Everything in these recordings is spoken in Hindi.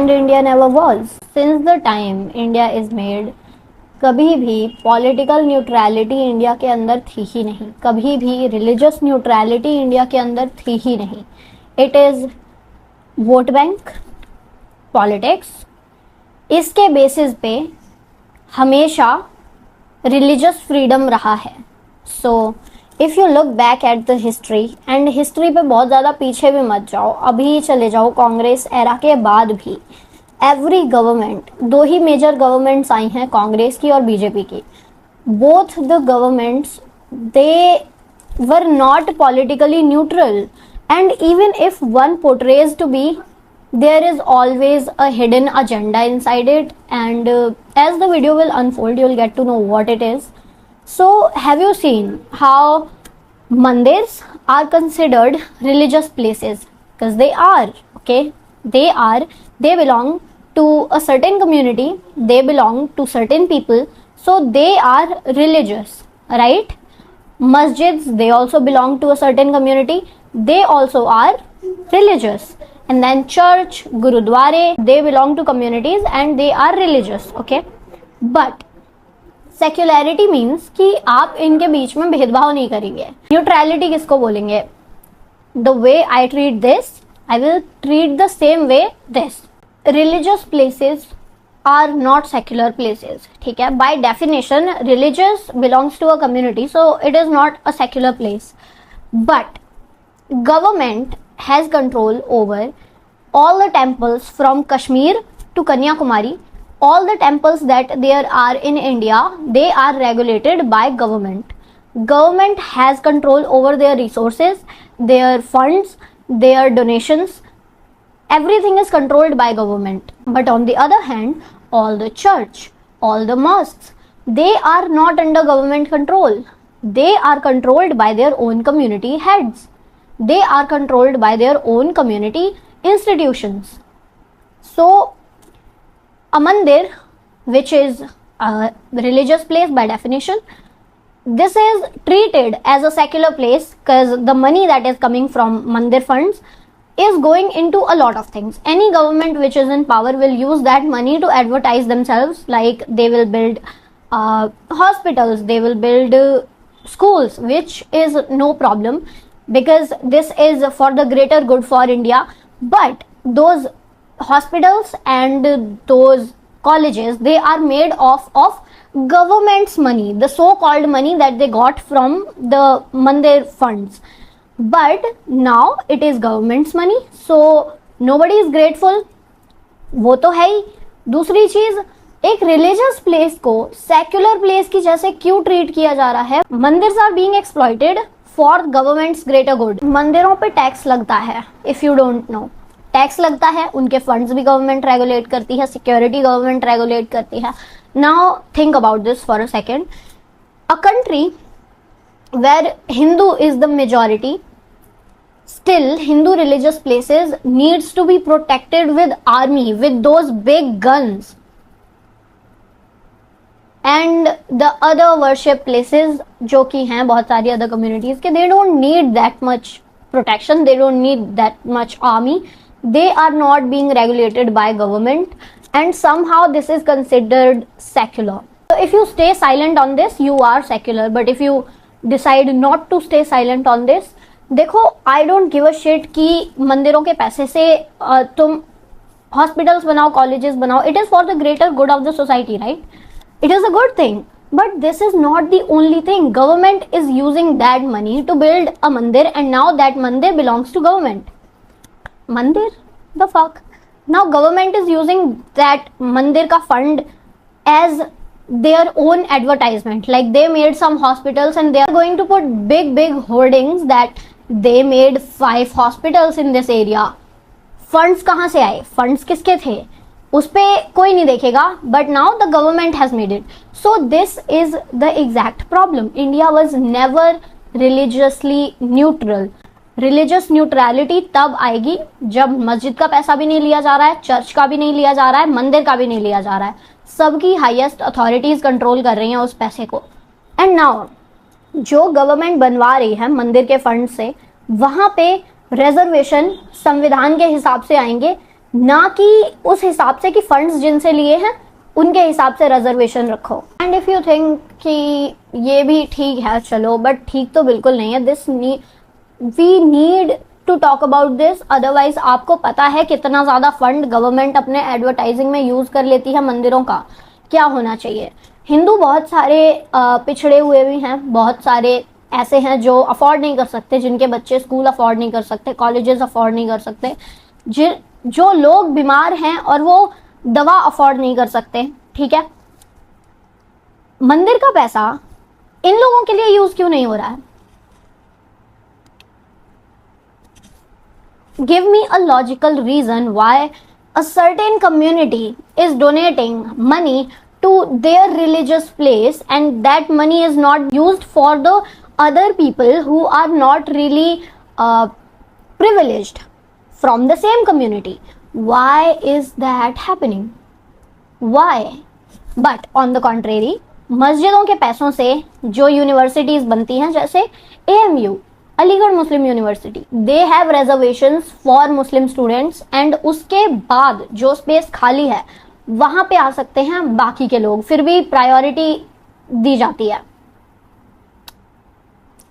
and India never was. Since the time India is made, कभी भी पॉलिटिकल न्यूट्रलिटी इंडिया के अंदर थी ही नहीं, कभी भी रिलीजियस न्यूट्रलिटी इंडिया के अंदर थी ही नहीं. It is vote bank politics. इसके बेसिस पे हमेशा रिलीजियस फ्रीडम रहा है. So if you look back at the history, and history पे बहुत ज़्यादा पीछे भी मत जाओ, अभी चले जाओ कांग्रेस एरा के बाद भी एवरी गवर्नमेंट, दो ही मेजर गवर्नमेंट्स आई हैं कांग्रेस की और बीजेपी की. Both the governments they were not politically neutral, and even if one portrays to be, there is always a hidden agenda inside it, and as the video will unfold you'll get to know what it is. So have you seen how mandirs are considered religious places? Because they are, okay, they belong to a certain community, they belong to certain people, so they are religious, right? Masjids, they also belong to a certain community, they also are religious. And then church, gurudware, they belong to communities and they are religious, okay? But secularity means कि आप इनके बीच में भेदभाव नहीं करेंगे. न्यूट्रलिटी किसको बोलेंगे? The way I treat this, I will treat the same way this. Religious places are not secular places, ठीक है? By definition, religious belongs to a community, so it is not a secular place. But government has control over all the temples from Kashmir to Kanyakumari. All the temples that there are in India, they are regulated by government. Government has control over their resources, their funds, their donations. Everything is controlled by government. But on the other hand, all the church, all the mosques, they are not under government control. They are controlled by their own community heads. They are controlled by their own community institutions. So a mandir, which is a religious place by definition, this is treated as a secular place because the money that is coming from mandir funds is going into a lot of things. Any government which is in power will use that money to advertise themselves, like they will build hospitals, they will build schools, which is no problem because this is for the greater good for India. But those hospitals and those colleges, they are made of government's money, the so-called money that they got from the mandir funds. But now it is government's money, so nobody is grateful. वो तो है ही. दूसरी चीज, एक रिलीजियस प्लेस को सेक्युलर प्लेस की जैसे क्यों ट्रीट किया जा रहा है? Mandirs are being exploited for governments greater good. मंदिरों पे टैक्स लगता है, if you don't know. Tax लगता है, उनके फंड्स भी गवर्नमेंट रेगुलेट करती है, सिक्योरिटी गवर्नमेंट रेगुलेट करती है. Now think about this for a second. A country where Hindu is the majority, still Hindu religious places needs to be protected with army, with those big guns. And the other worship places जो कि हैं बहुत सारी other communities के, they don't need that much protection, they don't need that much army, they are not being regulated by government, and somehow this is considered secular. So if you stay silent on this, you are secular, but if you decide not to stay silent on this, देखो, I don't give a shit कि मंदिरों के पैसे से तुम हॉस्पिटल्स बनाओ, कॉलेजेस बनाओ. It is for the greater good of the society, right? It is a good thing, but this is not the only thing. Government is using that money to build a mandir, and now that mandir belongs to government. Mandir the fuck. Now government is using that mandir का fund as their own advertisement, like they made some hospitals and they are going to put big hoardings that they made 5 hospitals in this area. funds कहाँ से आए? funds किसके थे? उस पे कोई नहीं देखेगा, but now the government has made it. So this is the exact problem. India was never religiously neutral. Religious neutrality तब आएगी जब मस्जिद का पैसा भी नहीं लिया जा रहा है, चर्च का भी नहीं लिया जा रहा है, मंदिर का भी नहीं लिया जा रहा है. सबकी हाईएस्ट अथॉरिटीज कंट्रोल कर रही हैं उस पैसे को. एंड नाउ जो गवर्नमेंट बनवा रही है मंदिर के फंड से, वहां पे रिजर्वेशन संविधान के हिसाब से आएंगे, ना कि उस हिसाब से कि फंड्स जिनसे लिए हैं उनके हिसाब से रिजर्वेशन रखो। एंड इफ यू थिंक कि ये भी ठीक है, चलो, बट ठीक तो बिल्कुल नहीं है। We need to talk about this, otherwise आपको पता है कितना ज्यादा फंड गवर्नमेंट अपने एडवर्टाइजिंग में यूज कर लेती है मंदिरों का। क्या होना चाहिए? हिंदू बहुत सारे पिछड़े हुए भी हैं, बहुत सारे ऐसे हैं जो अफोर्ड नहीं कर सकते, जिनके बच्चे स्कूल अफोर्ड नहीं कर सकते, कॉलेजेस अफोर्ड नहीं कर सकते, जो लोग बीमार हैं और वो दवा अफोर्ड नहीं कर सकते। ठीक है, मंदिर का पैसा इन लोगों के लिए यूज क्यों नहीं हो रहा है? Give me a logical reason why a certain community is donating money to their religious place and that money is not used for the other people who are not really privileged from the same community. Why is that happening? Why? But on the contrary, मस्जिदों के पैसों से जो यूनिवर्सिटीज बनती हैं, जैसे AMU, Aligarh Muslim university, they have reservations for Muslim students and उसके बाद जो स्पेस खाली है वहां पे आ सकते हैं बाकी के लोग, फिर भी प्रायोरिटी दी जाती है।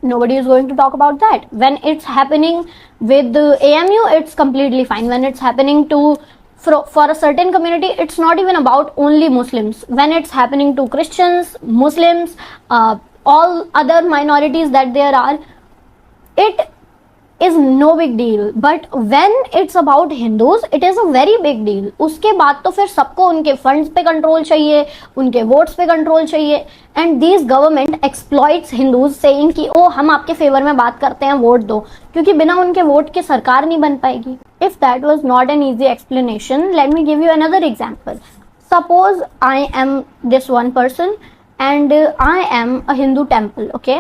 Nobody is going to talk about that. When it's happening with AMU, it's completely fine. When it's happening for a certain community, it's not even about only Muslims. When it's happening to Christians, Muslims, all other minorities that there are, it is no big deal. But when it's about Hindus, it is a very big deal. उसके बाद तो फिर सबको उनके फंड्स पे कंट्रोल चाहिए, उनके वोट्स पे कंट्रोल चाहिए। And this government exploits Hindus saying कि ओ हम आपके फेवर में बात करते हैं, वोट दो, क्योंकि बिना उनके वोट के सरकार नहीं बन पाएगी। If that was not an easy explanation, let me give you another example. Suppose I am this one person and I am a Hindu temple. Okay,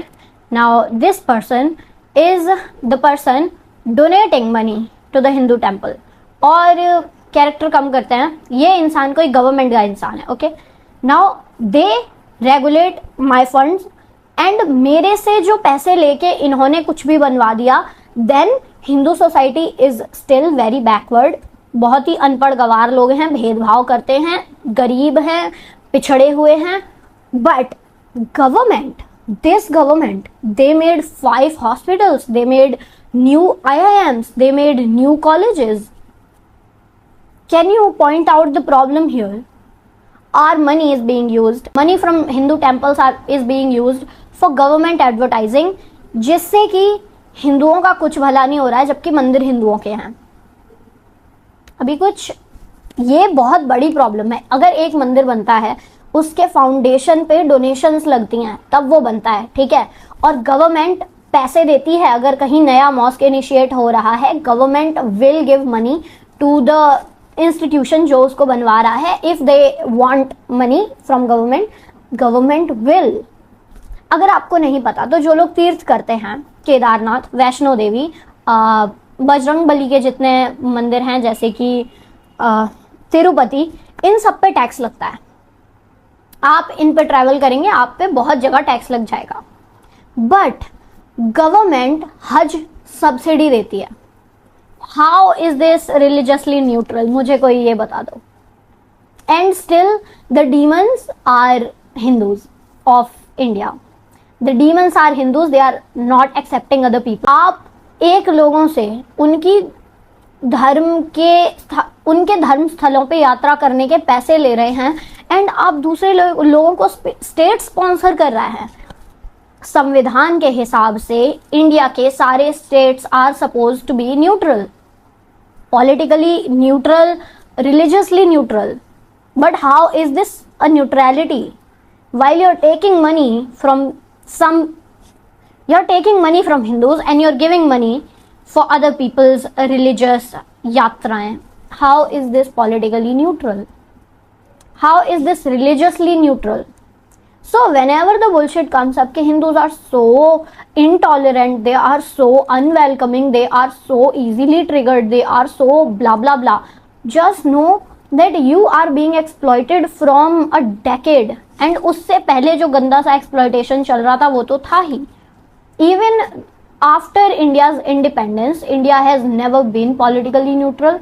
now this person is the person donating money to the Hindu temple. और कैरेक्टर कम करते हैं, ये इंसान कोई गवर्नमेंट का इंसान है. Okay, now they regulate my funds and मेरे से जो पैसे लेके इन्होंने कुछ भी बनवा दिया, then Hindu society is still very backward. बहुत ही अनपढ़ गवार लोग हैं, भेदभाव करते हैं, गरीब हैं, पिछड़े हुए हैं. But government, this government, they made 5 hospitals, they made new IIMs, they made new colleges. Can you point out the problem here? Our money is being used, money from Hindu temples is being used for government advertising, जिससे कि हिंदुओं का कुछ भला नहीं हो रहा है, जबकि मंदिर हिंदुओं के हैं. अभी कुछ ये बहुत बड़ी प्रॉब्लम है. अगर एक मंदिर बनता है, उसके फाउंडेशन पे डोनेशंस लगती हैं, तब वो बनता है, ठीक है. और गवर्नमेंट पैसे देती है. अगर कहीं नया मॉस्क इनिशिएट हो रहा है, government will give money to the institution जो उसको बनवा रहा है. If they want money from government, government will. अगर आपको नहीं पता तो जो लोग तीर्थ करते हैं, केदारनाथ, वैष्णो देवी, बजरंग बली के जितने मंदिर हैं, जैसे कि तिरुपति, इन सब पे टैक्स लगता है. आप इन पे ट्रैवल करेंगे, आप पे बहुत जगह टैक्स लग जाएगा. बट गवर्नमेंट हज सब्सिडी देती है. How is this religiously neutral? मुझे कोई ये बता दो. And still the demons are Hindus of India. The demons are Hindus, they are not accepting other people. आप एक लोगों से उनके धर्म स्थलों पे यात्रा करने के पैसे ले रहे हैं, एंड आप दूसरे लोगों को स्टेट स्पॉन्सर कर रहा है. संविधान के हिसाब से इंडिया के सारे states are suppose to be neutral, politically neutral, religiously neutral. But how is this a neutrality? while you're taking money from you're taking money from Hindus and you're giving money for other people's religious yatraएं. How is this politically neutral? How is this religiously neutral? So whenever the bullshit comes up कि Hindus are so intolerant, they are so unwelcoming, they are so easily triggered, they are so blah blah blah, just know that you are being exploited from a decade. And उससे पहले जो गंदा सा exploitation चल रहा था वो तो था ही. Even after India's independence, India has never been politically neutral.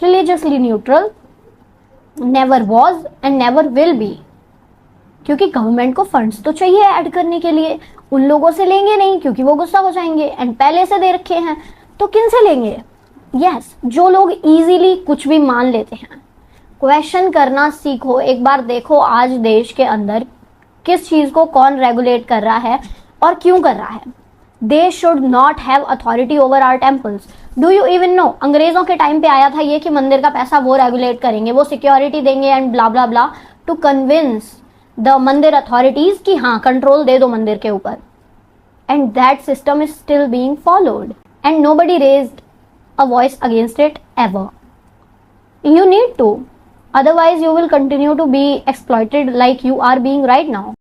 Religiously neutral, never was and never will be. क्योंकि गवर्नमेंट को फंड्स तो चाहिए ऐड करने के लिए, उन लोगों से लेंगे नहीं क्योंकि वो गुस्सा हो जाएंगे, एंड पहले से दे रखे हैं तो किन से लेंगे? यस, जो लोग इजीली कुछ भी मान लेते हैं। क्वेश्चन करना सीखो। एक बार देखो आज देश के अंदर किस चीज को कौन रेगुलेट कर रहा है और क्यों कर रहा है। They should not have authority over our temples. Do you even know, अंग्रेजों के टाइम पे आया था ये कि मंदिर का पैसा वो रेगुलेट करेंगे, वो सिक्योरिटी देंगे and blah blah blah to convince the mandir authorities कि हाँ कंट्रोल दे दो मंदिर के ऊपर। And that system is still being followed and nobody raised a voice against it ever. You need to, otherwise you will continue to be exploited like you are being right now.